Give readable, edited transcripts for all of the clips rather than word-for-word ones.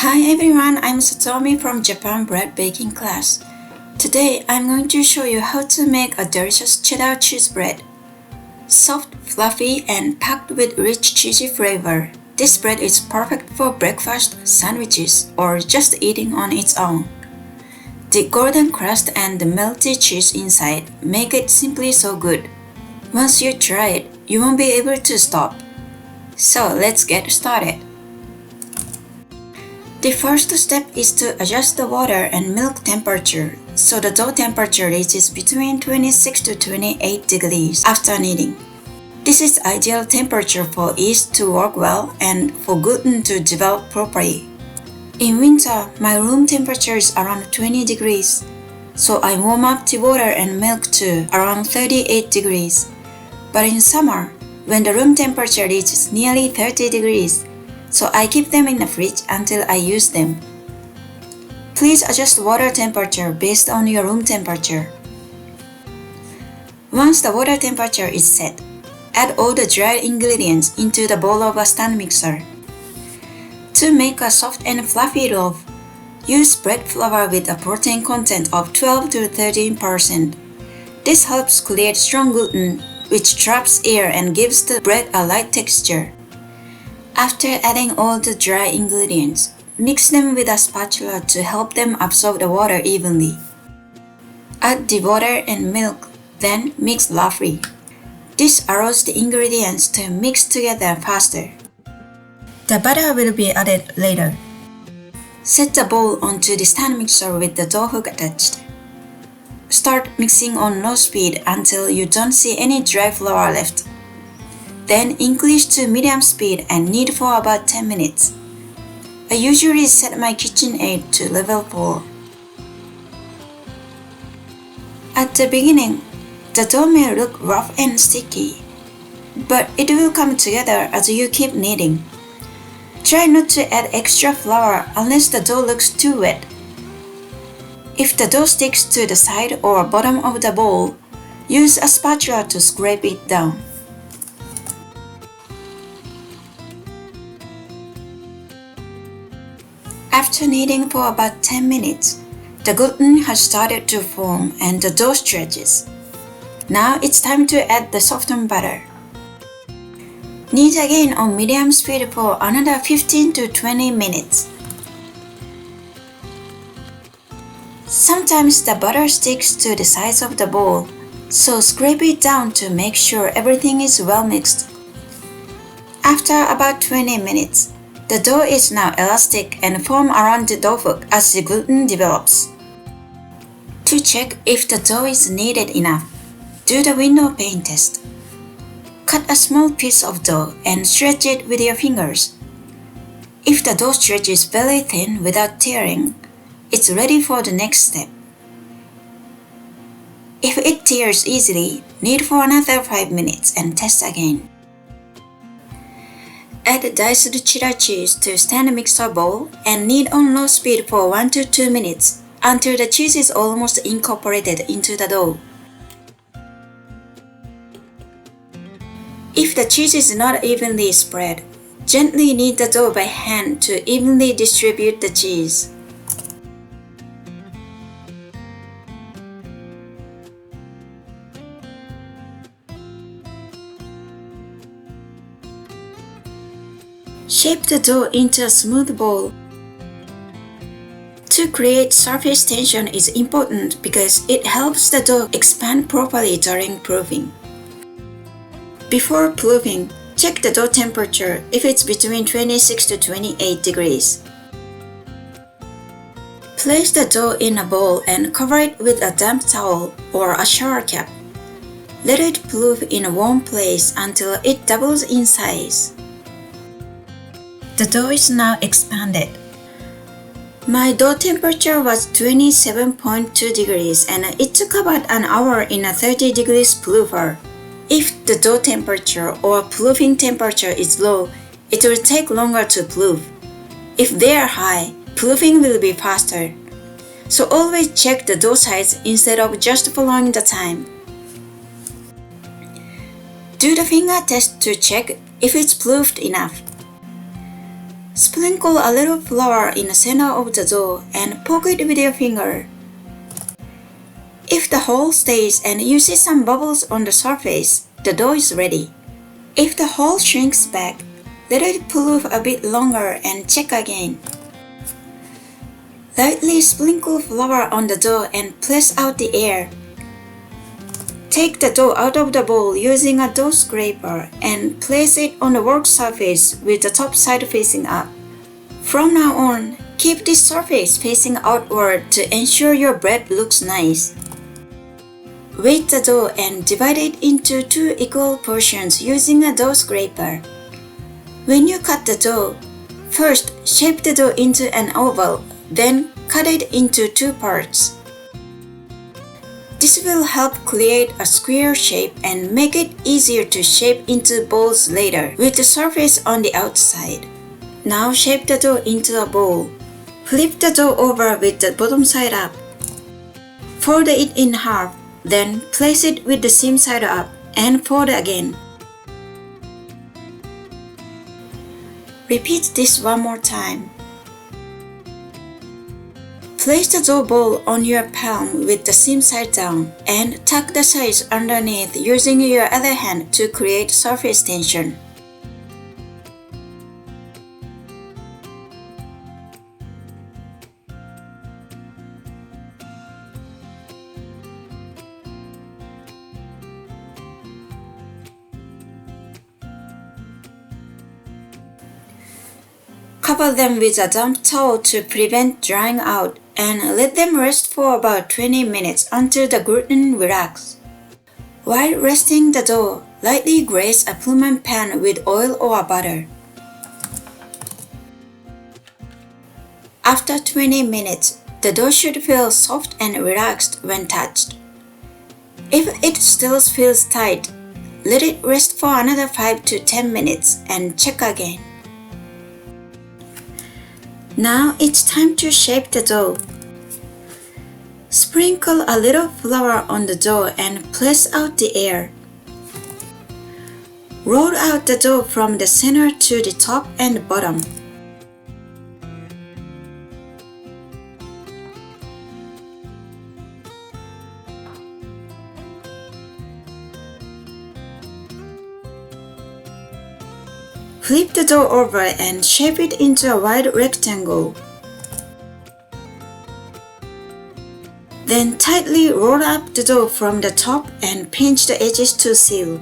Hi everyone, I'm Satomi from Japan Bread Baking Class. Today I'm going to show you how to make a delicious cheddar cheese bread. Soft, fluffy, and packed with rich cheesy flavor. This bread is perfect for breakfast, sandwiches, or just eating on its own. The golden crust and the melty cheese inside make it simply so good. Once you try it, you won't be able to stop. So let's get started. The first step is to adjust the water and milk temperature so the dough temperature reaches between 26 to 28 degrees after kneading. This is ideal temperature for yeast to work well and for gluten to develop properly. In winter, my room temperature is around 20 degrees, so I warm up the water and milk to around 38 degrees. But in summer, when the room temperature reaches nearly 30 degrees, so I keep them in the fridge until I use them. Please adjust water temperature based on your room temperature. Once the water temperature is set, add all the dried ingredients into the bowl of a stand mixer. To make a soft and fluffy loaf, use bread flour with a protein content of 12 to 13%. This helps create strong gluten, which traps air and gives the bread a light texture. After adding all the dry ingredients, mix them with a spatula to help them absorb the water evenly. Add the water and milk, then mix roughly. This allows the ingredients to mix together faster. The butter will be added later. Set the bowl onto the stand mixer with the dough hook attached. Start mixing on low speed until you don't see any dry flour left. Then increase to medium speed and knead for about 10 minutes. I usually set my KitchenAid to level 4. At the beginning, the dough may look rough and sticky, but it will come together as you keep kneading. Try not to add extra flour unless the dough looks too wet. If the dough sticks to the side or bottom of the bowl, use a spatula to scrape it down. After kneading for about 10 minutes, the gluten has started to form and the dough stretches. Now it's time to add the softened butter. Knead again on medium speed for another 15 to 20 minutes. Sometimes the butter sticks to the sides of the bowl, so scrape it down to make sure everything is well mixed. After about 20 minutes, the dough is now elastic and form around the dough hook as the gluten develops. To check if the dough is kneaded enough, do the window pane test. Cut a small piece of dough and stretch it with your fingers. If the dough stretches very thin without tearing, it's ready for the next step. If it tears easily, knead for another 5 minutes and test again. Add diced cheddar cheese to stand mixer bowl and knead on low speed for 1 to 2 minutes until the cheese is almost incorporated into the dough. If the cheese is not evenly spread, gently knead the dough by hand to evenly distribute the cheese. Shape the dough into a smooth ball. To create surface tension is important because it helps the dough expand properly during proofing. Before proofing, check the dough temperature if it's between 26 to 28 degrees. Place the dough in a bowl and cover it with a damp towel or a shower cap. Let it proof in a warm place until it doubles in size. The dough is now expanded. My dough temperature was 27.2 degrees and it took about an hour in a 30 degrees proofer. If the dough temperature or proofing temperature is low, it will take longer to proof. If they are high, proofing will be faster. So always check the dough size instead of just following the time. Do the finger test to check if it's proofed enough. Sprinkle a little flour in the center of the dough and poke it with your finger. If the hole stays and you see some bubbles on the surface, the dough is ready. If the hole shrinks back, let it proof a bit longer and check again. Lightly sprinkle flour on the dough and press out the air. Take the dough out of the bowl using a dough scraper and place it on the work surface with the top side facing up. From now on, keep this surface facing outward to ensure your bread looks nice. Weight the dough and divide it into 2 equal portions using a dough scraper. When you cut the dough, first shape the dough into an oval, then cut it into 2 parts. This will help create a square shape and make it easier to shape into balls later with the surface on the outside. Now shape the dough into a ball. Flip the dough over with the bottom side up. Fold it in half, then place it with the seam side up and fold again. Repeat this one more time. Place the dough ball on your palm with the seam side down and tuck the sides underneath using your other hand to create surface tension. Cover them with a damp towel to prevent drying out and let them rest for about 20 minutes until the gluten relaxes. While resting the dough, lightly graze a Pullman pan with oil or butter. After 20 minutes, the dough should feel soft and relaxed when touched. If it still feels tight, let it rest for another 5 to 10 minutes and check again. Now it's time to shape the dough. Sprinkle a little flour on the dough and press out the air. Roll out the dough from the center to the top and bottom. Flip the dough over and shape it into a wide rectangle. Then tightly roll up the dough from the top and pinch the edges to seal.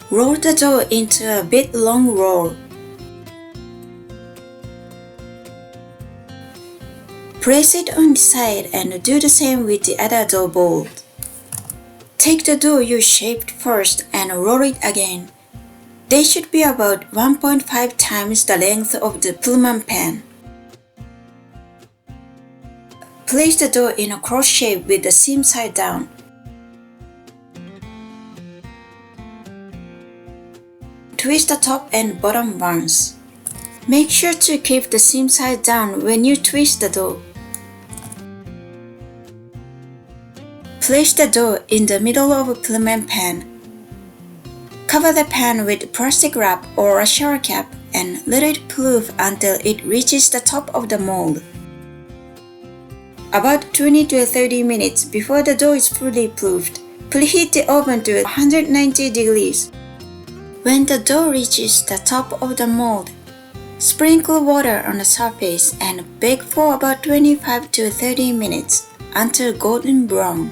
Roll the dough into a bit long roll. Press it on the side and do the same with the other dough ball. Take the dough you shaped first and roll it again. They should be about 1.5 times the length of the Pullman pan. Place the dough in a cross shape with the seam side down. Twist the top and bottom once. Make sure to keep the seam side down when you twist the dough. Place the dough in the middle of a Pullman pan. Cover the pan with plastic wrap or a shower cap and let it proof until it reaches the top of the mold. About 20 to 30 minutes before the dough is fully proofed, preheat the oven to 190 degrees. When the dough reaches the top of the mold, sprinkle water on the surface and bake for about 25 to 30 minutes until golden brown.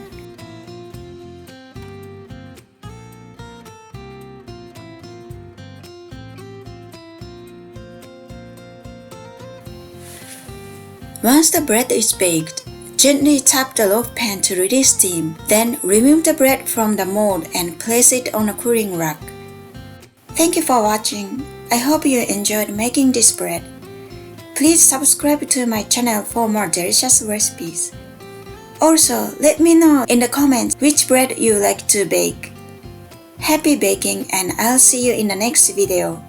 Once the bread is baked, gently tap the loaf pan to release steam. Then remove the bread from the mold and place it on a cooling rack. Thank you for watching. I hope you enjoyed making this bread. Please subscribe to my channel for more delicious recipes. Also, let me know in the comments which bread you like to bake. Happy baking and I'll see you in the next video.